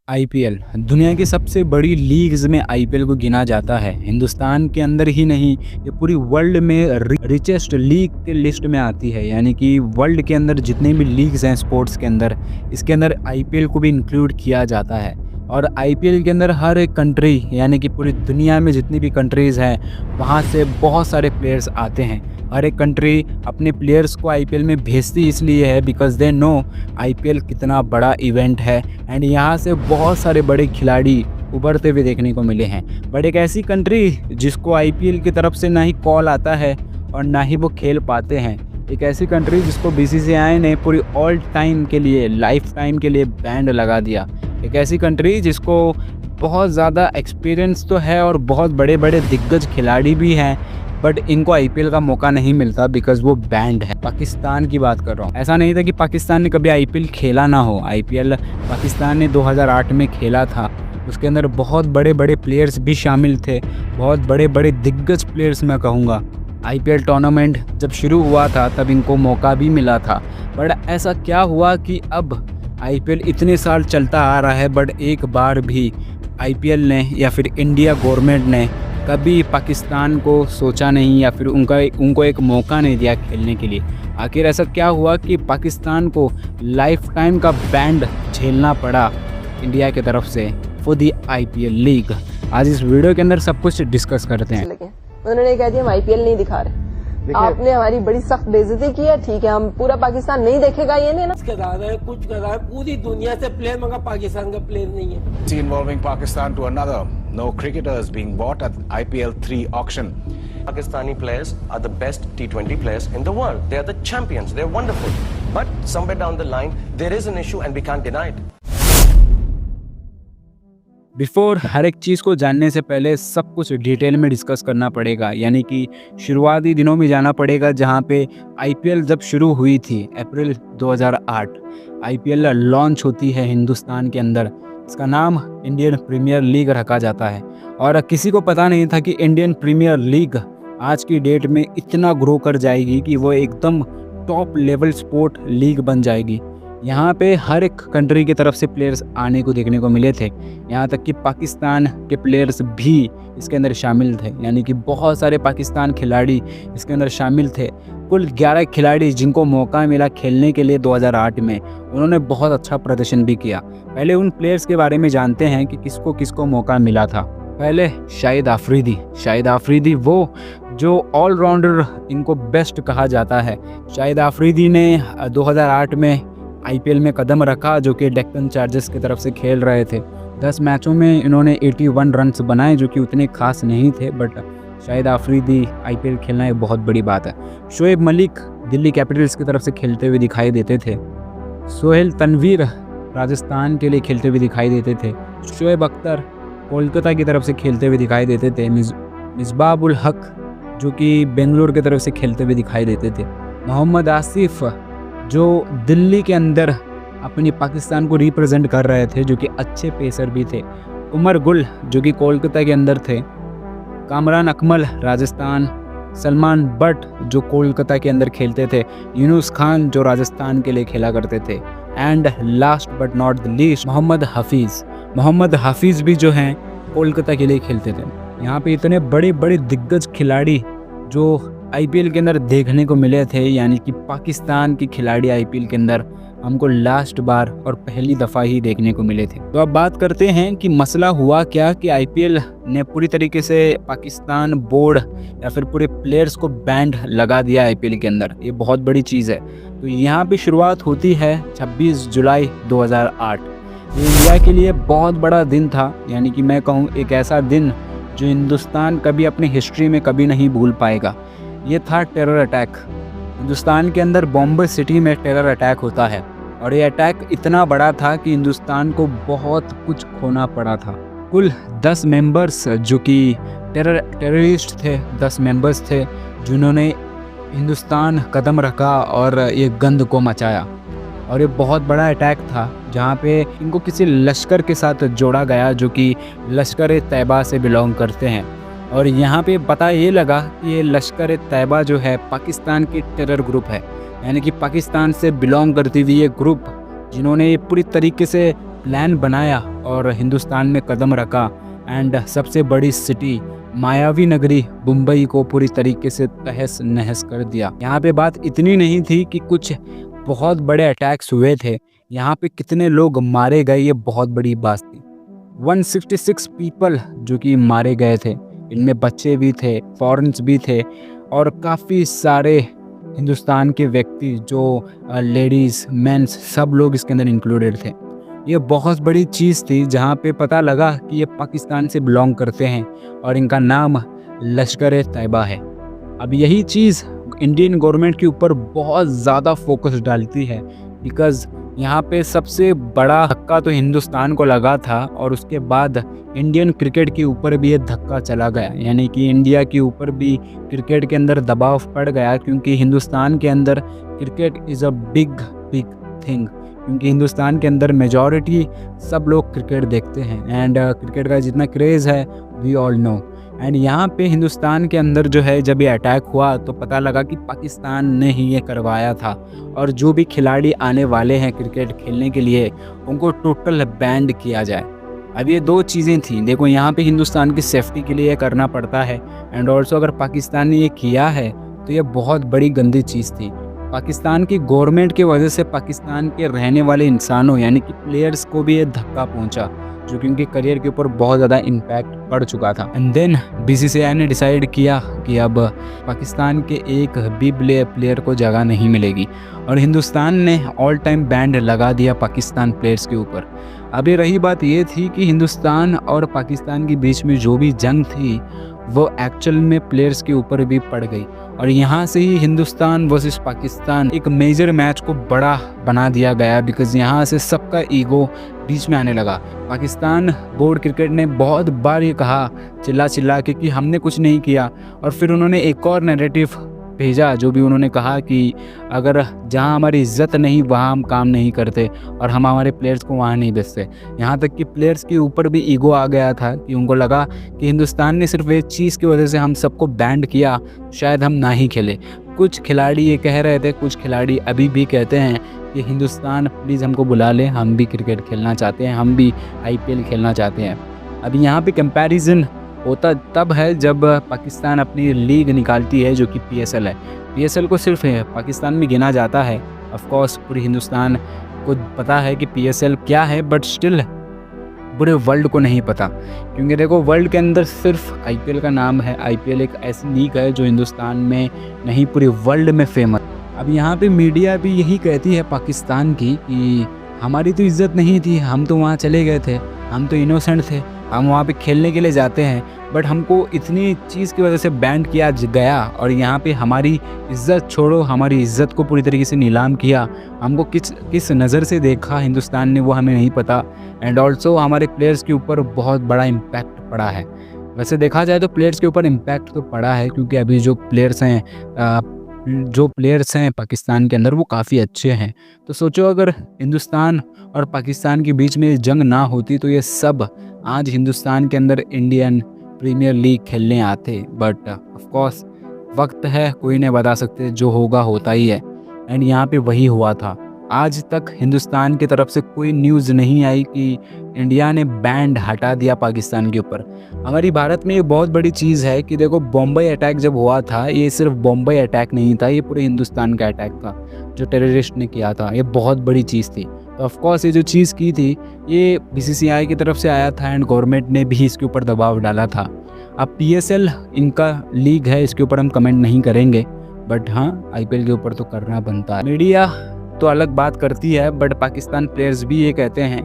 IPL दुनिया की सबसे बड़ी लीग्स में आईपीएल को गिना जाता है। हिंदुस्तान के अंदर ही नहीं, ये पूरी वर्ल्ड में रिचेस्ट लीग के लिस्ट में आती है। यानी कि वर्ल्ड के अंदर जितने भी लीग्स हैं स्पोर्ट्स के अंदर, इसके अंदर आईपीएल को भी इंक्लूड किया जाता है। और आईपीएल के अंदर हर एक कंट्री, यानी कि पूरी दुनिया में जितनी भी कंट्रीज़ हैं वहाँ से बहुत सारे प्लेयर्स आते हैं। हर एक कंट्री अपने प्लेयर्स को आईपीएल में भेजती इसलिए है बिकॉज दे नो आईपीएल कितना बड़ा इवेंट है एंड यहाँ से बहुत सारे बड़े खिलाड़ी उभरते हुए देखने को मिले हैं। बट एक ऐसी कंट्री जिसको आईपीएल की तरफ से ना ही कॉल आता है और ना ही वो खेल पाते हैं, एक ऐसी कंट्री जिसको बीसीसीआई ने पूरी ऑल टाइम के लिए, लाइफ टाइम के लिए बैंड लगा दिया। एक ऐसी कंट्री जिसको बहुत ज़्यादा एक्सपीरियंस तो है और बहुत बड़े बड़े दिग्गज खिलाड़ी भी हैं, बट इनको आईपीएल का मौका नहीं मिलता बिकॉज वो बैंड है। पाकिस्तान की बात कर रहा हूँ। ऐसा नहीं था कि पाकिस्तान ने कभी आईपीएल खेला ना हो। आईपीएल पाकिस्तान ने 2008 में खेला था। उसके अंदर बहुत बड़े बड़े प्लेयर्स भी शामिल थे, बहुत बड़े बड़े दिग्गज प्लेयर्स मैं कहूँगा। आईपीएल टूर्नामेंट जब शुरू हुआ था तब इनको मौका भी मिला था। बट ऐसा क्या हुआ कि अब आईपीएल इतने साल चलता आ रहा है बट एक बार भी आईपीएल ने या फिर इंडिया गवर्नमेंट ने कभी पाकिस्तान को सोचा नहीं या फिर उनको एक मौका नहीं दिया खेलने के लिए। आखिर ऐसा क्या हुआ कि पाकिस्तान को लाइफ टाइम का बैंड झेलना पड़ा इंडिया की तरफ से फॉर दी आईपीएल लीग। आज इस वीडियो के अंदर सब कुछ डिस्कस करते हैं। उन्होंने कह दिया हम आईपीएल नहीं दिखा रहे। आपने हमारी बड़ी सख्त बेइज्जती की है, ठीक है, हम पूरा पाकिस्तान नहीं देखेगा, ये नहीं ना। कुछ कर रहा है पूरी दुनिया से प्लेयर, मगर पाकिस्तान का प्लेयर नहीं है। Involving Pakistan to another. No cricketers being bought at IPL 3 auction. Pakistani players are the best T20 players in the world. They are the champions. They are wonderful. But somewhere down the line, there is an issue and we can't deny it. Before her एक चीज़ को जानने से पहले सब कुछ detail में discuss करना पड़ेगा। यानी कि शुरुआती दिनों में जाना पड़ेगा जहां पे आईपीएल जब शुरू हुई थी। अप्रैल 2008 आईपीएल लॉन्च होती है हिंदुस्तान के अंदर। इसका नाम इंडियन प्रीमियर लीग रखा जाता है और किसी को पता नहीं था कि इंडियन प्रीमियर लीग आज की डेट में इतना ग्रो कर जाएगी कि वो एकदम टॉप लेवल स्पोर्ट लीग बन जाएगी। यहाँ पे हर एक कंट्री की तरफ से प्लेयर्स आने को देखने को मिले थे। यहाँ तक कि पाकिस्तान के प्लेयर्स भी इसके अंदर शामिल थे। यानी कि बहुत सारे पाकिस्तान खिलाड़ी इसके अंदर शामिल थे। कुल 11 खिलाड़ी जिनको मौका मिला खेलने के लिए 2008 में, उन्होंने बहुत अच्छा प्रदर्शन भी किया। पहले उन प्लेयर्स के बारे में जानते हैं कि किसको किसको मौका मिला था। पहले शाहिद आफरीदी वो जो ऑलराउंडर इनको बेस्ट कहा जाता है। शाहिद आफरीदी ने 2008 में आईपीएल में कदम रखा, जो कि डेक्कन चार्जर्स की तरफ से खेल रहे थे। 10 मैचों में इन्होंने 81 रन्स बनाए, जो कि उतने खास नहीं थे, बट शाहिद आफरीदी आईपीएल खेलना एक बहुत बड़ी बात है। शोएब मलिक दिल्ली कैपिटल्स की तरफ से खेलते हुए दिखाई देते थे। सोहेल तनवीर राजस्थान के लिए खेलते हुए दिखाई देते थे। शोएब अख्तर कोलकाता की तरफ से खेलते हुए दिखाई देते थे। मिसबाह उल हक जो कि बेंगलोर की तरफ से खेलते हुए दिखाई देते थे। मोहम्मद आसिफ जो दिल्ली के अंदर अपनी पाकिस्तान को रिप्रेजेंट कर रहे थे, जो कि अच्छे पेसर भी थे। उमर गुल जो कि कोलकाता के अंदर थे। कामरान अकमल राजस्थान। सलमान बट जो कोलकाता के अंदर खेलते थे। यूनुस खान जो राजस्थान के लिए खेला करते थे। And last but not the least Mohammad Hafeez भी जो हैं कोलकाता के लिए खेलते थे। यहाँ पे इतने बड़े बड़े दिग्गज खिलाड़ी जो आईपीएल के अंदर देखने को मिले थे। यानी कि पाकिस्तान के खिलाड़ी आईपीएल के अंदर हमको लास्ट बार और पहली दफ़ा ही देखने को मिले थे। तो अब बात करते हैं कि मसला हुआ क्या कि आईपीएल ने पूरी तरीके से पाकिस्तान बोर्ड या फिर पूरे प्लेयर्स को बैंड लगा दिया आईपीएल के अंदर। ये बहुत बड़ी चीज़ है। तो यहाँ पे शुरुआत होती है 26 जुलाई 2008। ये इंडिया के लिए बहुत बड़ा दिन था। यानी कि मैं कहूँ एक ऐसा दिन जो हिंदुस्तान कभी अपनी हिस्ट्री में कभी नहीं भूल पाएगा। ये था टेरर अटैक। हिंदुस्तान के अंदर बॉम्बे सिटी में टेरर अटैक होता है और ये अटैक इतना बड़ा था कि हिंदुस्तान को बहुत कुछ खोना पड़ा था। कुल 10 मेंबर्स जो कि टेररिस्ट थे, 10 मेंबर्स थे जिन्होंने हिंदुस्तान कदम रखा और ये गंद को मचाया। और ये बहुत बड़ा अटैक था जहाँ पे इनको किसी लश्कर के साथ जोड़ा गया जो कि लश्कर तैयबा से बिलोंग करते हैं। और यहाँ पे पता ये लगा कि ये लश्कर तैयबा जो है पाकिस्तान की टेरर ग्रुप है। यानी कि पाकिस्तान से बिलोंग करती हुई ये ग्रुप जिन्होंने ये पूरी तरीके से प्लान बनाया और हिंदुस्तान में कदम रखा एंड सबसे बड़ी सिटी मायावी नगरी मुंबई को पूरी तरीके से तहस नहस कर दिया। यहाँ पे बात इतनी नहीं थी कि कुछ बहुत बड़े अटैक्स हुए थे, यहाँ पे कितने लोग मारे गए ये बहुत बड़ी बात थी। 166 पीपल जो कि मारे गए थे, इनमें बच्चे भी थे, फॉरेनर्स भी थे और काफ़ी सारे हिंदुस्तान के व्यक्ति जो लेडीज़ मेंस सब लोग इसके अंदर इंक्लूडेड थे। ये बहुत बड़ी चीज़ थी जहाँ पे पता लगा कि ये पाकिस्तान से बिलोंग करते हैं और इनका नाम लश्कर-ए-तैयबा है। अब यही चीज़ इंडियन गवर्नमेंट के ऊपर बहुत ज़्यादा फोकस डालती है बिकॉज़ यहाँ पे सबसे बड़ा धक्का तो हिंदुस्तान को लगा था और उसके बाद इंडियन क्रिकेट के ऊपर भी ये धक्का चला गया, यानी कि इंडिया के ऊपर भी क्रिकेट के अंदर दबाव पड़ गया क्योंकि हिंदुस्तान के अंदर cricket is a big thing, क्योंकि हिंदुस्तान के अंदर मेजॉरिटी सब लोग क्रिकेट देखते हैं एंड क्रिकेट का जितना क्रेज़ है वी ऑल नो। एंड यहाँ पे हिंदुस्तान के अंदर जो है जब ये अटैक हुआ तो पता लगा कि पाकिस्तान ने ही ये करवाया था और जो भी खिलाड़ी आने वाले हैं क्रिकेट खेलने के लिए उनको टोटल बैंड किया जाए। अब ये दो चीज़ें थी, देखो यहाँ पे हिंदुस्तान की सेफ्टी के लिए ये करना पड़ता है एंड ऑल्सो अगर पाकिस्तान ने ये किया है तो ये बहुत बड़ी गंदी चीज़ थी। पाकिस्तान की गवर्नमेंट की वजह से पाकिस्तान के रहने वाले इंसानों यानी कि प्लेयर्स को भी ये धक्का पहुंचा जो कि उनके करियर के ऊपर बहुत ज़्यादा इम्पैक्ट पड़ चुका था। एंड देन बीसीसीआई ने डिसाइड किया कि अब पाकिस्तान के एक भी प्लेयर को जगह नहीं मिलेगी और हिंदुस्तान ने ऑल टाइम बैंड लगा दिया पाकिस्तान प्लेयर्स के ऊपर। अभी रही बात ये थी कि हिंदुस्तान और पाकिस्तान के बीच में जो भी जंग थी वो एक्चुअल में प्लेयर्स के ऊपर भी पड़ गई और यहाँ से ही हिंदुस्तान वर्सेस पाकिस्तान एक मेजर मैच को बड़ा बना दिया गया बिकॉज़ यहाँ से सबका ईगो बीच में आने लगा। पाकिस्तान बोर्ड क्रिकेट ने बहुत बार ये कहा चिल्ला के कि हमने कुछ नहीं किया और फिर उन्होंने एक और नैरेटिव भेजा जो भी उन्होंने कहा कि अगर जहां हमारी इज्जत नहीं वहां हम काम नहीं करते और हम हमारे प्लेयर्स को वहां नहीं भेजते। यहाँ तक कि प्लेयर्स के ऊपर भी ईगो आ गया था कि उनको लगा कि हिंदुस्तान ने सिर्फ एक चीज़ की वजह से हम सबको बैंड किया, शायद हम ना ही खेले। कुछ खिलाड़ी ये कह रहे थे, कुछ खिलाड़ी अभी भी कहते हैं कि हिंदुस्तान प्लीज़ हमको बुला ले, हम भी क्रिकेट खेलना चाहते हैं, हम भी IPL खेलना चाहते हैं। अभी यहाँ पे कंपैरिजन होता तब है जब पाकिस्तान अपनी लीग निकालती है जो कि PSL है। PSL को सिर्फ पाकिस्तान में गिना जाता है, ऑफ कोर्स पूरी हिंदुस्तान को पता है कि PSL क्या है बट स्टिल पूरे वर्ल्ड को नहीं पता क्योंकि देखो वर्ल्ड के अंदर सिर्फ IPL का नाम है। IPL एक ऐसी लीग है जो हिंदुस्तान में नहीं पूरे वर्ल्ड में फेमस। अब यहाँ पे मीडिया भी यही कहती है पाकिस्तान की कि हमारी तो इज्जत नहीं थी, हम तो वहाँ चले गए थे, हम तो इनोसेंट थे, हम वहाँ पे खेलने के लिए जाते हैं बट हमको इतनी चीज़ की वजह से बैंड किया गया और यहाँ पे हमारी इज्जत छोड़ो, हमारी इज्जत को पूरी तरीके से नीलाम किया। हमको किस नज़र से देखा हिंदुस्तान ने वो हमें नहीं पता एंड ऑल्सो हमारे प्लेयर्स के ऊपर बहुत बड़ा इम्पैक्ट पड़ा है। वैसे देखा जाए तो प्लेयर्स के ऊपर इम्पैक्ट तो पड़ा है क्योंकि अभी जो प्लेयर्स हैं पाकिस्तान के अंदर वो काफ़ी अच्छे हैं। तो सोचो अगर हिंदुस्तान और पाकिस्तान के बीच में जंग ना होती तो ये सब आज हिंदुस्तान के अंदर इंडियन प्रीमियर लीग खेलने आते। बट ऑफ कोर्स वक्त है, कोई नहीं बता सकते, जो होगा होता ही है एंड यहाँ पे वही हुआ था। आज तक हिंदुस्तान की तरफ से कोई न्यूज़ नहीं आई कि इंडिया ने बैंड हटा दिया पाकिस्तान के ऊपर। हमारी भारत में ये बहुत बड़ी चीज़ है कि देखो बॉम्बे अटैक जब हुआ था ये सिर्फ बॉम्बे अटैक नहीं था, ये पूरे हिंदुस्तान का अटैक था जो टेररिस्ट ने किया था। ये बहुत बड़ी चीज़ थी। तो ऑफकोर्स ये जो चीज़ की थी ये BCCI की तरफ से आया था एंड गवर्नमेंट ने भी इसके ऊपर दबाव डाला था। अब PSL इनका लीग है, इसके ऊपर हम कमेंट नहीं करेंगे बट हाँ IPL के ऊपर तो करना बनता है। मीडिया तो अलग बात करती है बट पाकिस्तान प्लेयर्स भी ये कहते हैं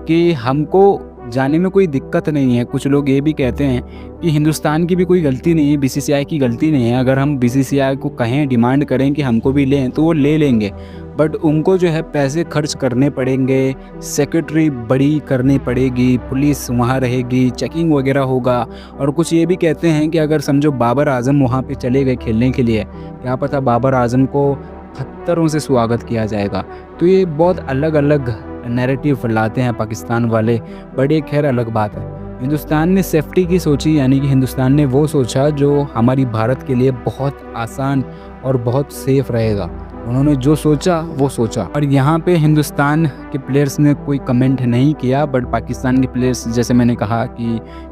कि हमको जाने में कोई दिक्कत नहीं है। कुछ लोग ये भी कहते हैं कि हिंदुस्तान की भी कोई गलती नहीं है, BCCI की गलती नहीं है। अगर हम BCCI को कहें, डिमांड करें कि हमको भी लें तो वो ले लेंगे बट उनको जो है पैसे खर्च करने पड़ेंगे, सेक्रेटरी बड़ी करनी पड़ेगी, पुलिस वहाँ रहेगी, चेकिंग वगैरह होगा। और कुछ ये भी कहते हैं कि अगर समझो बाबर आजम वहाँ पे चले गए खेलने के लिए, क्या पता बाबर आजम को खत्तरों से स्वागत किया जाएगा। तो ये बहुत अलग अलग नैरेटिव लाते हैं पाकिस्तान वाले, बट ये खैर अलग बात है। हिंदुस्तान ने सेफ्टी की सोची, यानी कि हिंदुस्तान ने वो सोचा जो हमारी भारत के लिए बहुत आसान और बहुत सेफ़ रहेगा। उन्होंने जो सोचा वो सोचा। और यहाँ पे हिंदुस्तान के प्लेयर्स ने कोई कमेंट नहीं किया, बट पाकिस्तान के प्लेयर्स, जैसे मैंने कहा कि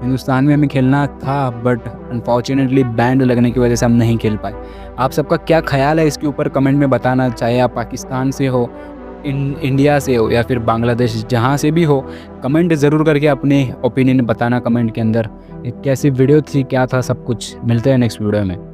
हिंदुस्तान में हमें खेलना था, बट अनफॉर्चुनेटली बैंड लगने की वजह से हम नहीं खेल पाए। आप सबका क्या ख्याल है इसके ऊपर कमेंट में बताना, चाहे आप पाकिस्तान से हो, इंडिया से हो या फिर बांग्लादेश, जहाँ से भी हो, कमेंट ज़रूर करके अपने ओपिनियन बताना कमेंट के अंदर। कैसी वीडियो थी, क्या था सब कुछ। मिलते हैं नेक्स्ट वीडियो में।